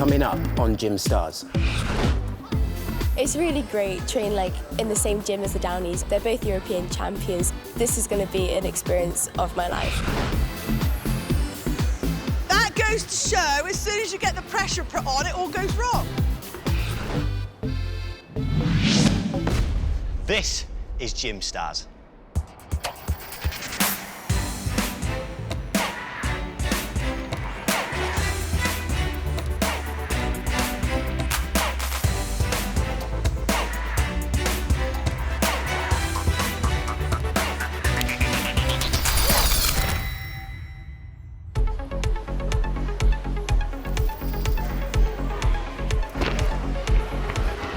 coming up on Gym Stars. It's really great training in the same gym as the Downies. They're both European champions. This is going to be an experience of my life. That goes to show, as soon as you get the pressure put on, it all goes wrong. This is Gym Stars.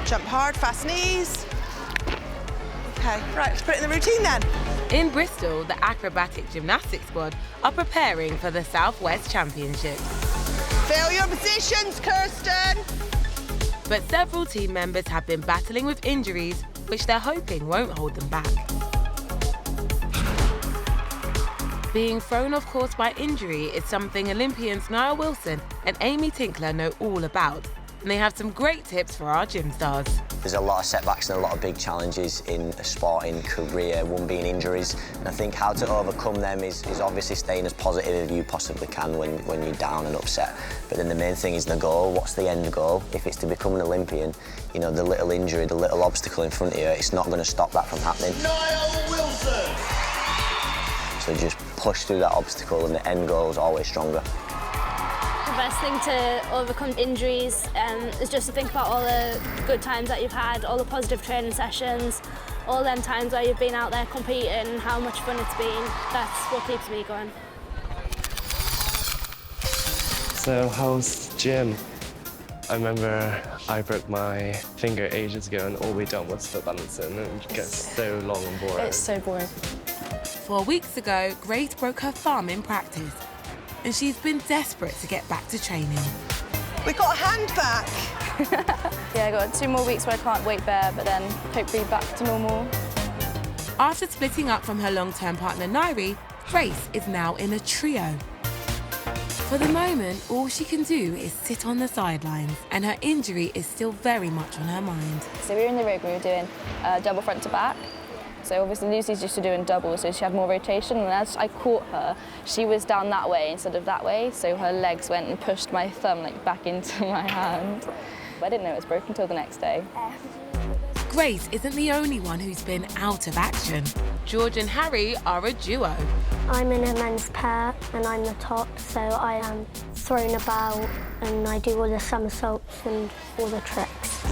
Jump hard, fast knees. OK, right, let's put it in the routine then. In Bristol, the acrobatic gymnastics squad are preparing for the South West Championships. Fill your positions, Kirsten. But several team members have been battling with injuries, which they're hoping won't hold them back. Being thrown off course by injury is something Olympians Niall Wilson and Amy Tinkler know all about. And they have some great tips for our gym stars. There's a lot of setbacks and a lot of big challenges in a sporting career, one being injuries. And I think how to overcome them is obviously staying as positive as you possibly can when you're down and upset. But then the main thing is the goal. What's the end goal? If it's to become an Olympian, you know, the little injury, the little obstacle in front of you, it's not going to stop that from happening. Niall Wilson! So just push through that obstacle and the end goal is always stronger. The best thing to overcome injuries is just to think about all the good times that you've had, all the positive training sessions, all them times where you've been out there competing and how much fun it's been. That's what keeps me going. So how's gym? I remember I broke my finger ages ago and all we done was foot balancing and it gets so long and boring. It's so boring. 4 weeks ago, Grace broke her thumb in practice. And she's been desperate to get back to training. We've got a hand back. Yeah, I got 2 more weeks where I can't weight bear, but then hopefully back to normal. After splitting up from her long-term partner, Nairi, Grace is now in a trio. For the moment, all she can do is sit on the sidelines, and her injury is still very much on her mind. So we were in the rig, we were doing double front to back. So obviously Lucy's used to doing double, so she had more rotation, and as I caught her, she was down that way instead of that way, so her legs went and pushed my thumb back into my hand. But I didn't know it was broken until the next day. Grace isn't the only one who's been out of action. George and Harry are a duo. I'm in a men's pair and I'm the top, so I am thrown about and I do all the somersaults and all the tricks.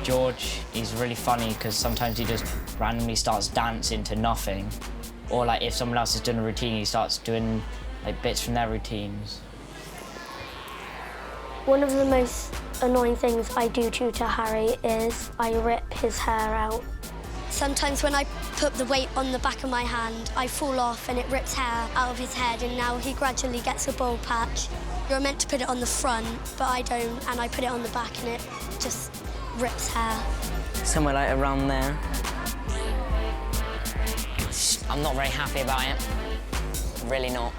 George, he's really funny because sometimes he just randomly starts dancing to nothing. Or if someone else is doing a routine, he starts doing bits from their routines. One of the most annoying things I do to Harry is I rip his hair out. Sometimes when I put the weight on the back of my hand, I fall off and it rips hair out of his head, and now he gradually gets a bald patch. You're meant to put it on the front, but I don't, and I put it on the back and it just rips hair. Somewhere around there. I'm not very happy about it. Really not.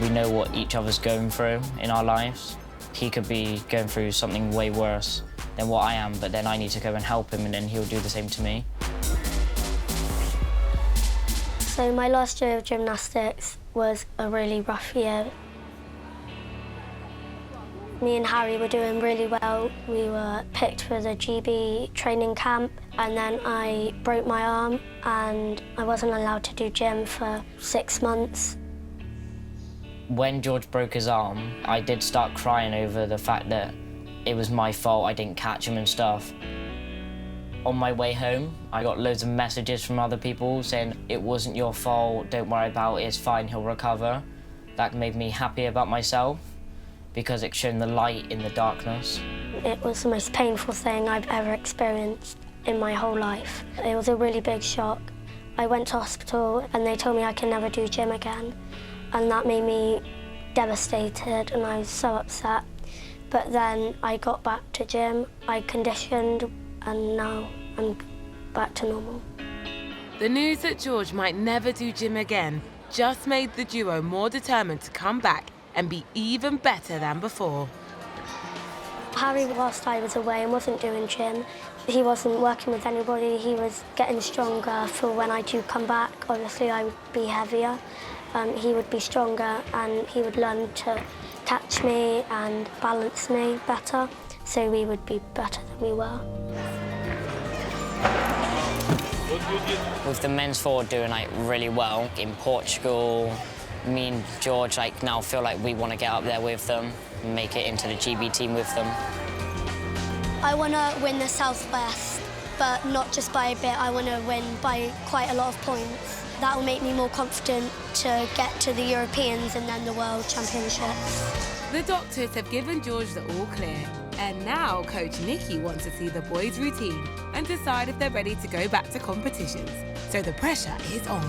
We know what each other's going through in our lives. He could be going through something way worse than what I am, but then I need to go and help him and then he'll do the same to me. So my last year of gymnastics was a really rough year. Me and Harry were doing really well. We were picked for the GB training camp, and then I broke my arm and I wasn't allowed to do gym for 6 months. When George broke his arm, I did start crying over the fact that it was my fault, I didn't catch him and stuff. On my way home, I got loads of messages from other people saying, it wasn't your fault, don't worry about it, it's fine, he'll recover. That made me happy about myself, because it shone the light in the darkness. It was the most painful thing I've ever experienced in my whole life. It was a really big shock. I went to hospital and they told me I can never do gym again. And that made me devastated and I was so upset. But then I got back to gym, I conditioned, and now I'm back to normal. The news that George might never do gym again just made the duo more determined to come back and be even better than before. Harry, whilst I was away and wasn't doing gym, he wasn't working with anybody. He was getting stronger for when I do come back. Obviously, I would be heavier. He would be stronger and he would learn to catch me and balance me better, so we would be better than we were. With the men's forward doing really well in Portugal, me and George now feel like we want to get up there with them and make it into the GB team with them. I want to win the Southwest, but not just by a bit. I want to win by quite a lot of points. That will make me more confident to get to the Europeans and then the World Championships. The doctors have given George the all clear, and now Coach Nikki wants to see the boys' routine and decide if they're ready to go back to competitions. So the pressure is on.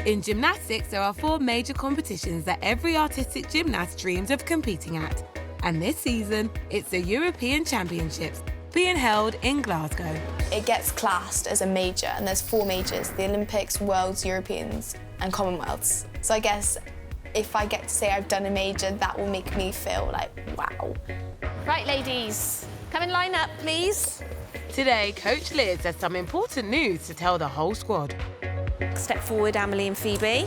In gymnastics, there are 4 major competitions that every artistic gymnast dreams of competing at. And this season, it's the European Championships, being held in Glasgow. It gets classed as a major, and there's 4 majors: the Olympics, Worlds, Europeans, and Commonwealths. So I guess if I get to say I've done a major, that will make me feel like, wow. Right, ladies, come and line up, please. Today, Coach Liz has some important news to tell the whole squad. Step forward, Amelie and Phoebe.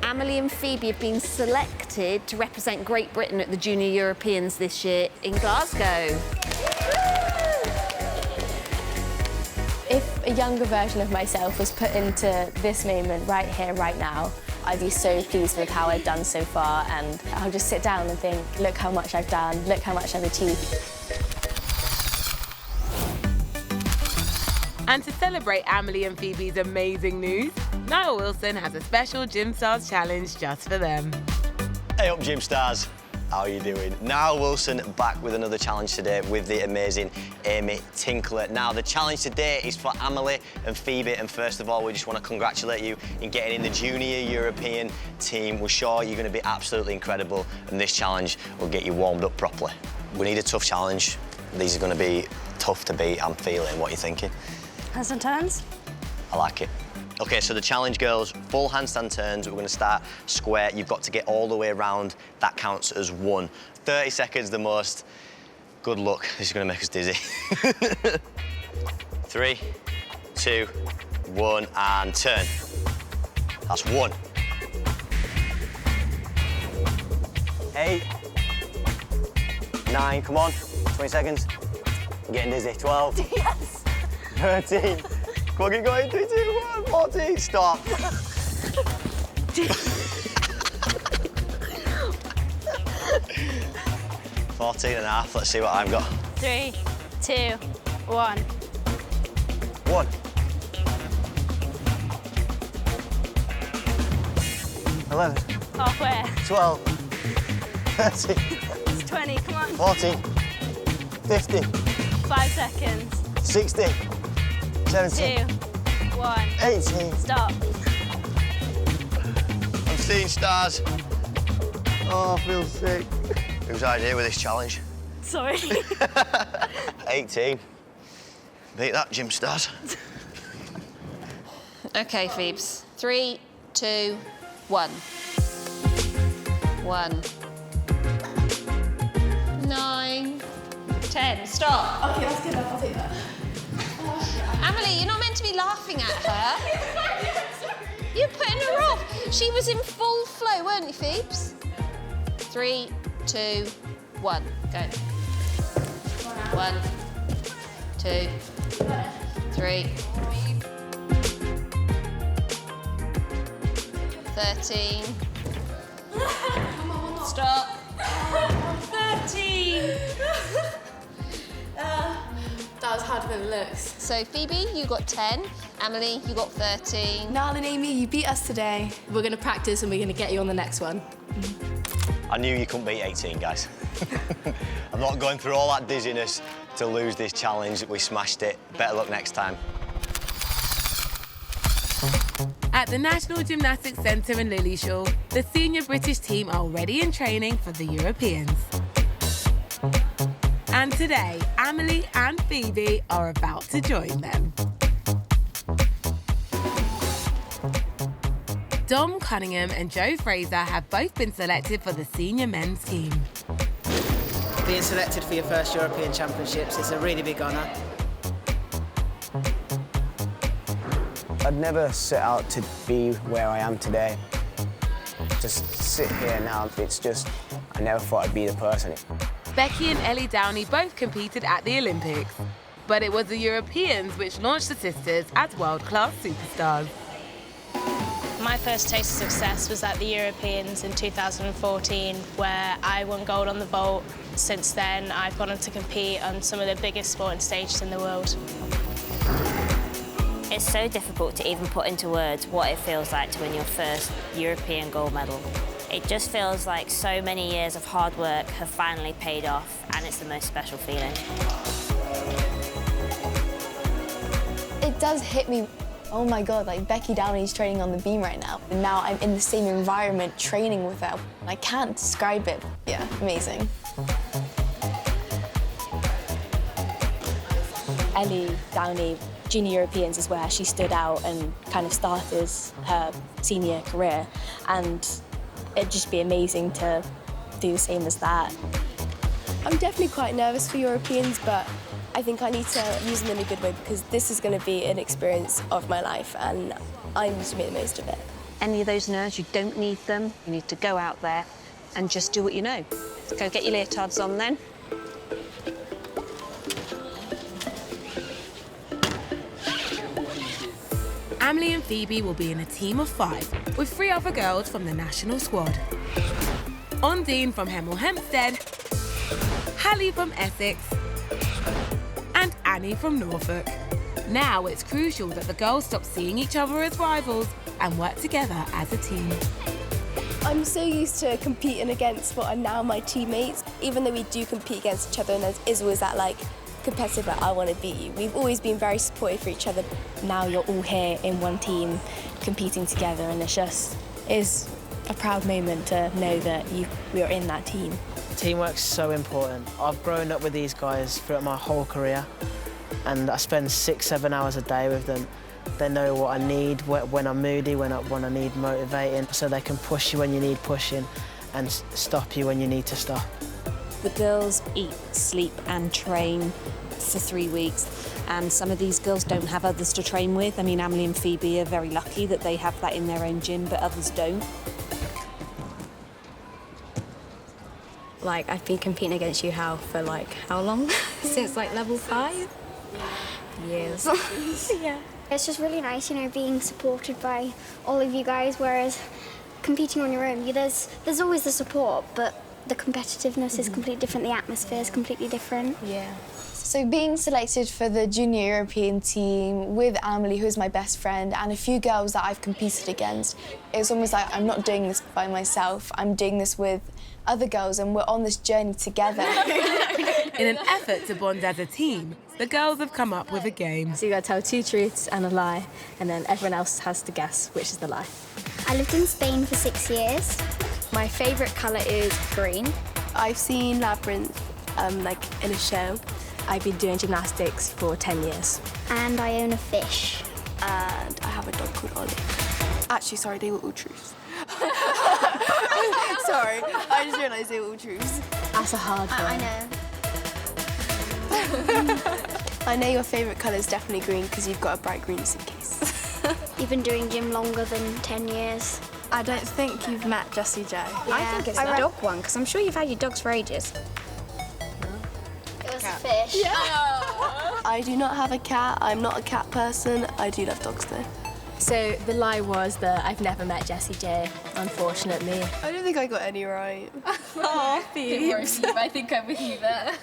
Amelie and Phoebe have been selected to represent Great Britain at the Junior Europeans this year in Glasgow. If a younger version of myself was put into this moment right here, right now, I'd be so pleased with how I've done so far, and I'll just sit down and think, look how much I've done, look how much I've achieved. And to celebrate Amelie and Phoebe's amazing news, Niall Wilson has a special Gym Stars challenge just for them. Hey up, Gym Stars. How are you doing? Niall Wilson back with another challenge today with the amazing Amy Tinkler. Now, the challenge today is for Amelie and Phoebe, and first of all, we just want to congratulate you in getting in the Junior European team. We're sure you're going to be absolutely incredible, and this challenge will get you warmed up properly. We need a tough challenge. These are going to be tough to beat, I'm feeling. What are you thinking? Handstand turns? I like it. OK, so the challenge, girls, full handstand turns. We're going to start square. You've got to get all the way around. That counts as 1. 30 seconds the most. Good luck. This is going to make us dizzy. 3, 2, 1, and turn. That's 1. 8, 9, come on. 20 seconds. I'm getting dizzy. 12. Yes. 13. Come on, keep going. 3, 2, 1. 14. Stop. 14 and a half. Let's see what I've got. 3, 2, 1. 1. 11. Halfway. 12. 13. It's 20, come on. 14. 15. 5 seconds. 16. 17. 2, 1. 18. Stop. I'm seeing stars. Oh, I feel sick. Whose idea with this challenge? Sorry. 18. Beat that, Gym Stars. OK, Phoebes. 3, 2, 1. 1. 9. 10. Stop. OK, that's good enough. I'll take that. Amelie, you're not meant to be laughing at her. You're putting her off. She was in full flow, weren't you, Phoebes? 3, 2, 1. Go. 1, 2, 3. 13. Stop. 13. That was harder than it looks. So, Phoebe, you got 10. Amelie, you got 13. Niall and Amy, you beat us today. We're going to practice and we're going to get you on the next one. I knew you couldn't beat 18, guys. I'm not going through all that dizziness to lose this challenge. We smashed it. Better luck next time. At the National Gymnastics Centre in Lilleshall, the senior British team are already in training for the Europeans. And today, Amelie and Phoebe are about to join them. Dom Cunningham and Joe Fraser have both been selected for the senior men's team. Being selected for your first European Championships is a really big honour. I'd never set out to be where I am today. Just sit here now, it's just, I never thought I'd be the person. Becky and Ellie Downey both competed at the Olympics, but it was the Europeans which launched the sisters as world-class superstars. My first taste of success was at the Europeans in 2014, where I won gold on the vault. Since then, I've gone on to compete on some of the biggest sporting stages in the world. It's so difficult to even put into words what it feels like to win your first European gold medal. It just feels like so many years of hard work have finally paid off, and it's the most special feeling. It does hit me. Oh my God, like Becky Downey's training on the beam right now. And now I'm in the same environment training with her. I can't describe it. Yeah, amazing. Ellie Downey, Junior Europeans is where she stood out and kind of started her senior career. And it'd just be amazing to do the same as that. I'm definitely quite nervous for Europeans, but I think I need to use them in a good way because this is going to be an experience of my life and I need to make the most of it. Any of those nerves, you don't need them. You need to go out there and just do what you know. Go get your leotards on then. Amelie and Phoebe will be in a team of 5 with 3 other girls from the national squad. Ondine from Hemel Hempstead, Hallie from Essex, and Annie from Norfolk. Now it's crucial that the girls stop seeing each other as rivals and work together as a team. I'm so used to competing against what are now my teammates. Even though we do compete against each other and there is always that competitive, I want to beat you. We've always been very supportive for each other. Now you're all here in one team competing together and it is a proud moment to know that we are in that team. Teamwork's so important. I've grown up with these guys throughout my whole career and I spend 6-7 hours a day with them. They know what I need when I'm moody, when I need motivating, so they can push you when you need pushing and stop you when you need to stop. The girls eat, sleep and train for 3 weeks, and some of these girls don't have others to train with. I mean, Amelie and Phoebe are very lucky that they have that in their own gym, but others don't. I've been competing against you for how long? Since level 5? Years. Yeah. It's just really nice, being supported by all of you guys, whereas competing on your own, there's always the support, but the competitiveness is completely different, the atmosphere is completely different. Yeah. So being selected for the Junior European team with Amelie, who's my best friend, and a few girls that I've competed against, it's almost like I'm not doing this by myself, I'm doing this with other girls and we're on this journey together. In an effort to bond as a team, the girls have come up with a game. So you got to tell 2 truths and a lie, and then everyone else has to guess which is the lie. I lived in Spain for 6 years. My favourite colour is green. I've seen Labyrinth in a show. I've been doing gymnastics for 10 years. And I own a fish. And I have a dog called Ollie. Actually, sorry, they were all truths. Sorry, I just realised they were all truths. That's a hard one. I know. I know your favourite colour is definitely green because you've got a bright green suitcase. You've been doing gym longer than 10 years. I don't think you've met Jessie J. Yeah, I think it's the dog one, because I'm sure you've had your dogs for ages. It was a fish. Yeah. I do not have a cat. I'm not a cat person. I do love dogs though. So the lie was that I've never met Jessie J, unfortunately. I don't think I got any right. Oh, Phoebe. Don't worry, Phoebe, I think I'm with you there.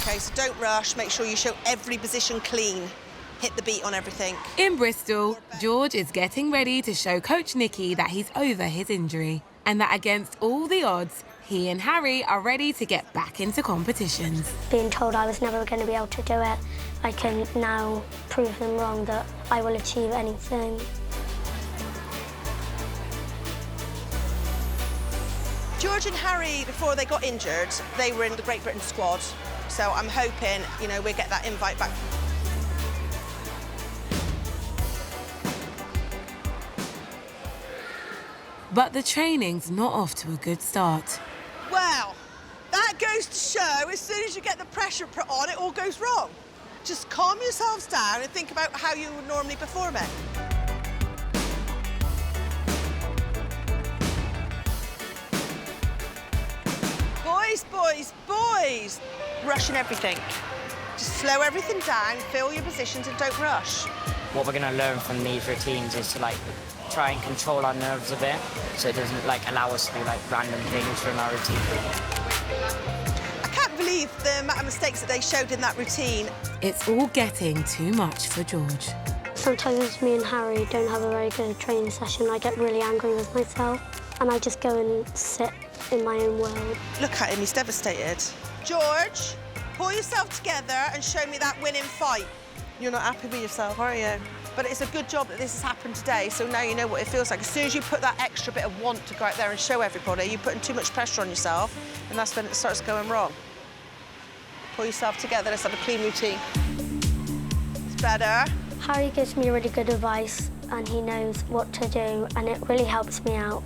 Okay, so don't rush. Make sure you show every position clean. Hit the beat on everything. In Bristol, George is getting ready to show Coach Nicky that he's over his injury and that against all the odds, he and Harry are ready to get back into competitions. Being told I was never going to be able to do it, I can now prove them wrong that I will achieve anything. George and Harry, before they got injured, they were in the Great Britain squad. So I'm hoping, you know, we'll get that invite back. But the training's not off to a good start. Well, that goes to show as soon as you get the pressure put on, it all goes wrong. Just calm yourselves down and think about how you would normally perform it. Boys, boys, boys! Rushing everything. Just slow everything down, fill your positions and don't rush. What we're going to learn from these routines is to like try and control our nerves a bit, so it doesn't like allow us to do like random things from our routine. I can't believe the amount of mistakes that they showed in that routine. It's all getting too much for George. Sometimes me and Harry don't have a very good training session. I get really angry with myself and I just go and sit in my own world. Look at him, he's devastated. George, pull yourself together and show me that winning fight. You're not happy with yourself, are you? But it's a good job that this has happened today, so now you know what it feels like. As soon as you put that extra bit of want to go out there and show everybody, you're putting too much pressure on yourself, and that's when it starts going wrong. Pull yourself together, let's have a clean routine. It's better. Harry gives me really good advice and he knows what to do and it really helps me out.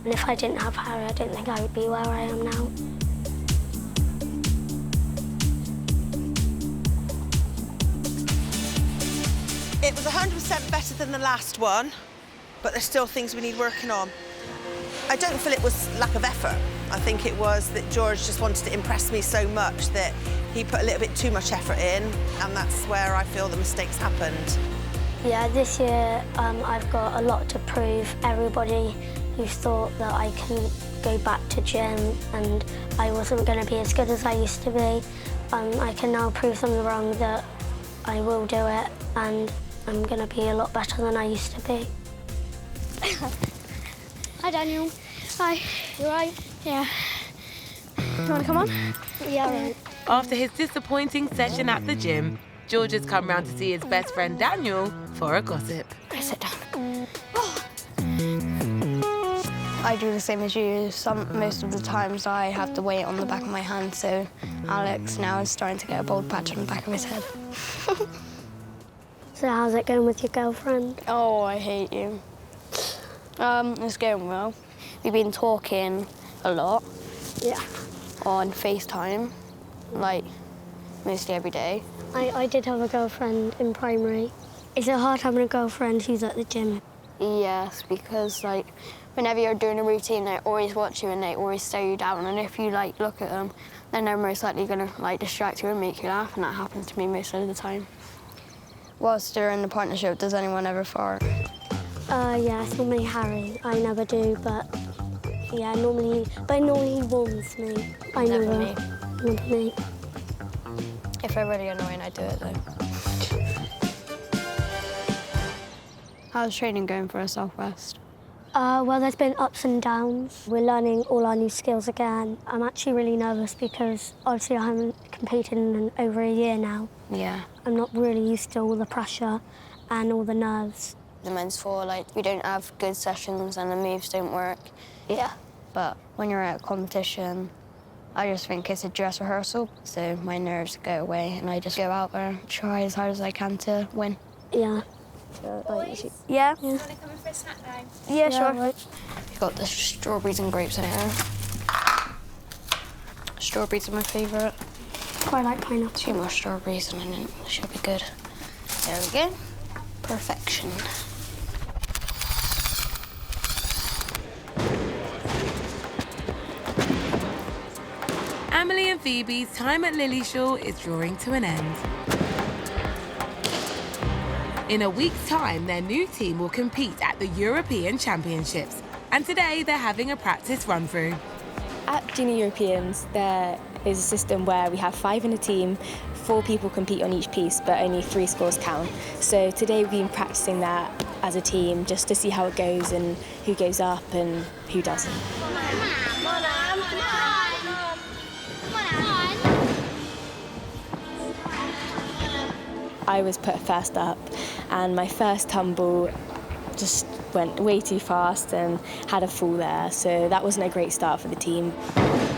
And if I didn't have Harry, I don't think I would be where I am now. It was 100% better than the last one, but there's still things we need working on. I don't feel it was lack of effort. I think it was that George just wanted to impress me so much that he put a little bit too much effort in, and that's where I feel the mistakes happened. Yeah, this year I've got a lot to prove. Everybody who thought that I can go back to gym and I wasn't going to be as good as I used to be, I can now prove them wrong that I will do it and I'm going to be a lot better than I used to be. Hi, Daniel. Hi. You all right? Yeah. You want to come on? Yeah, right. After his disappointing session at the gym, George has come round to see his best friend Daniel for a gossip. Sit down. I do the same as you. Most of the times I have the weight on the back of my hand, so Alex now is starting to get a bald patch on the back of his head. So how's it going with your girlfriend? Oh, I hate you. It's going well. We've been talking a lot. Yeah. On FaceTime, like, mostly every day. I did have a girlfriend in primary. Is it hard having a girlfriend who's at the gym? Yes, because, like, whenever you're doing a routine, they always watch you and they always stare you down. And if you, like, look at them, then they're most likely going to, like, distract you and make you laugh. And that happens to me most of the time. Whilst they're in the partnership, does anyone ever fart? Yeah, it's normally Harry. I never do, but yeah, normally he warns me. Never me. Never me. If they're really annoying, I do it though. How's training going for a Southwest? Well, there's been ups and downs. We're learning all our new skills again. I'm actually really nervous because obviously I haven't competed in over a year now. Yeah. I'm not really used to all the pressure and all the nerves. The men's floor, like, we don't have good sessions and the moves don't work. Yeah. But when you're at a competition, I just think it's a dress rehearsal, so my nerves go away and I just go out there and try as hard as I can to win. Yeah. Yeah? Do you want to come in for a snack now? Yeah, sure. Right. We've got the strawberries and grapes in here. Strawberries are my favourite. Quite like pineapple. 2 more strawberries and then it should be good. There we go. Perfection. Amelie and Phoebe's time at Lillyshaw is drawing to an end. In a week's time, their new team will compete at the European Championships, and today they're having a practice run-through. At Junior Europeans, there is a system where we have 5 in a team, 4 people compete on each piece, but only 3 scores count. So today we've been practicing that as a team just to see how it goes and who goes up and who doesn't. I was put first up, and my first tumble just went way too fast and had a fall there, so that wasn't a great start for the team.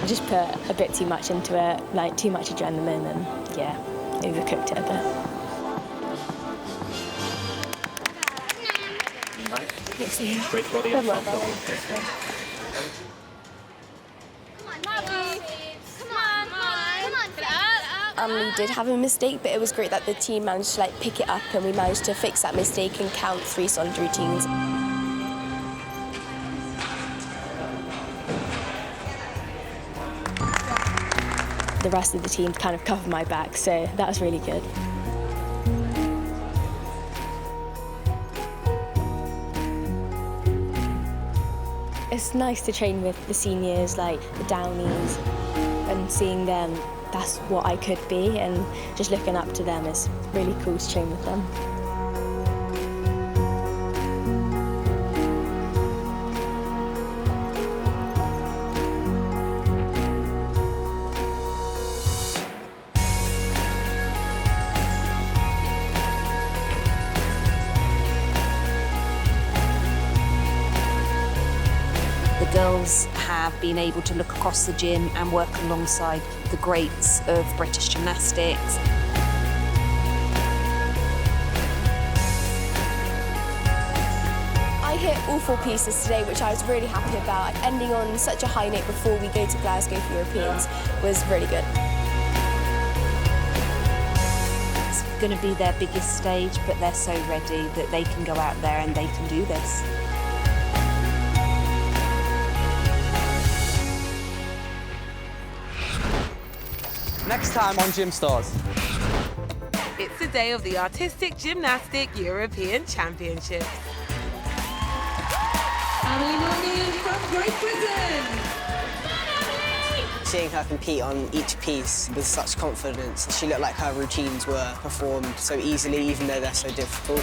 just put a bit too much into it, like too much adrenaline, and yeah, overcooked it a bit. Amelie did have a mistake, but it was great that the team managed to pick it up and we managed to fix that mistake and count 3 solid routines. The rest of the team kind of covered my back, so that was really good. It's nice to train with the seniors, like the Downies, and seeing them, that's what I could be, and just looking up to them is really cool to train with them. Girls have been able to look across the gym and work alongside the greats of British gymnastics. I hit all 4 pieces today, which I was really happy about. Ending on such a high note before we go to Glasgow for Europeans was really good. It's going to be their biggest stage, but they're so ready that they can go out there and they can do this. Next time on Gym Stars. It's the day of the Artistic Gymnastic European Championships. Amelie from Great Britain. Seeing her compete on each piece with such confidence, she looked like her routines were performed so easily, even though they're so difficult.